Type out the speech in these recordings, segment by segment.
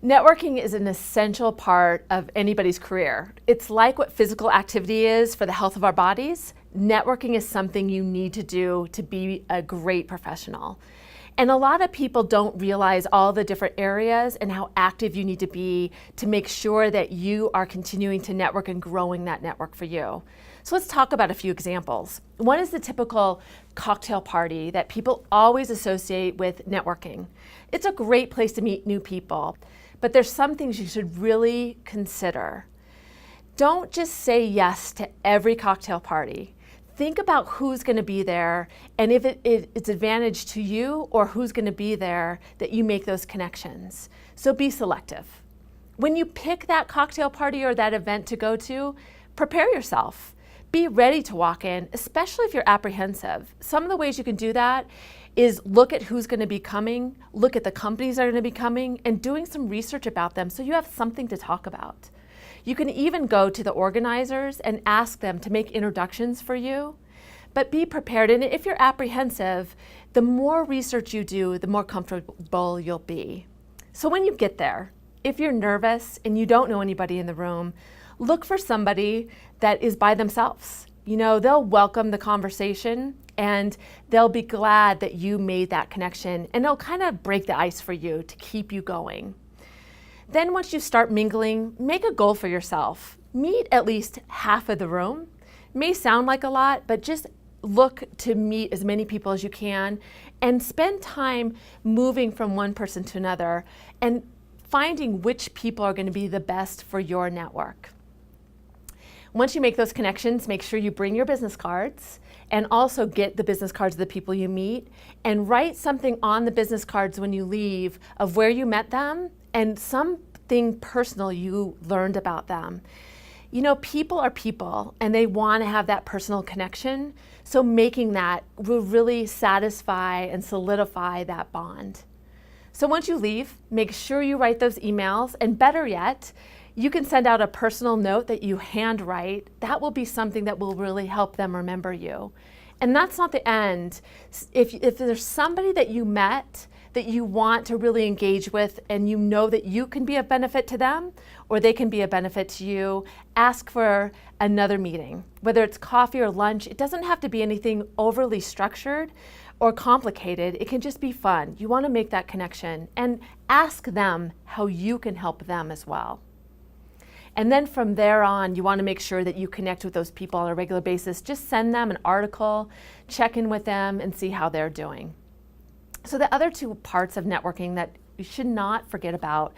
Networking is an essential part of anybody's career. It's like what physical activity is for the health of our bodies. Networking is something you need to do to be a great professional. And a lot of people don't realize all the different areas and how active you need to be to make sure that you are continuing to network and growing that network for you. So let's talk about a few examples. One is the typical cocktail party that people always associate with networking. It's a great place to meet new people, but there's some things you should really consider. Don't just say yes to every cocktail party. Think about who's going to be there and if it's advantage to you or who's going to be there that you make those connections. So be selective. When you pick that cocktail party or that event to go to, prepare yourself. Be ready to walk in, especially if you're apprehensive. Some of the ways you can do that is look at who's going to be coming, look at the companies that are going to be coming, and doing some research about them so you have something to talk about. You can even go to the organizers and ask them to make introductions for you, but be prepared. And if you're apprehensive, the more research you do, the more comfortable you'll be. So when you get there, if you're nervous and you don't know anybody in the room, look for somebody that is by themselves. You know, they'll welcome the conversation and they'll be glad that you made that connection, and they'll kind of break the ice for you to keep you going. Then once you start mingling, make a goal for yourself. Meet at least half of the room. It may sound like a lot, but just look to meet as many people as you can and spend time moving from one person to another and finding which people are going to be the best for your network. Once you make those connections, make sure you bring your business cards and also get the business cards of the people you meet and write something on the business cards when you leave of where you met them and something personal you learned about them. You know, people are people and they want to have that personal connection, so making that will really satisfy and solidify that bond. So once you leave, make sure you write those emails, and better yet, you can send out a personal note that you handwrite. That will be something that will really help them remember you. And that's not the end. If there's somebody that you met that you want to really engage with and you know that you can be a benefit to them or they can be a benefit to you, ask for another meeting. Whether it's coffee or lunch, it doesn't have to be anything overly structured or complicated. It can just be fun. You want to make that connection and ask them how you can help them as well. And then from there on, you want to make sure that you connect with those people on a regular basis. Just send them an article, check in with them, and see how they're doing. So the other two parts of networking that you should not forget about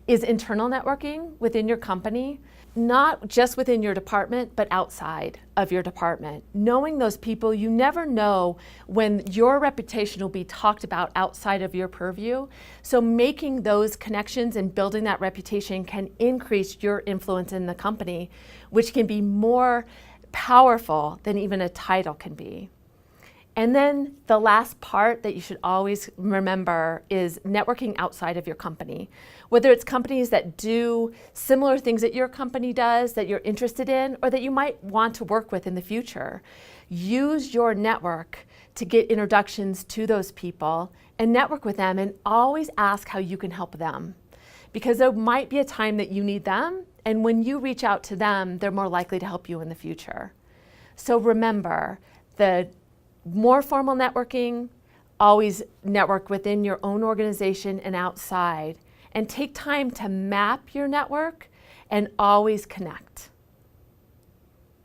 is internal networking within your company, not just within your department, but outside of your department. Knowing those people, you never know when your reputation will be talked about outside of your purview. So making those connections and building that reputation can increase your influence in the company, which can be more powerful than even a title can be. And then the last part that you should always remember is networking outside of your company. Whether it's companies that do similar things that your company does that you're interested in or that you might want to work with in the future. Use your network to get introductions to those people and network with them, and always ask how you can help them. Because there might be a time that you need them, and when you reach out to them, they're more likely to help you in the future. So remember, the more formal networking, always network within your own organization and outside, and take time to map your network and always connect.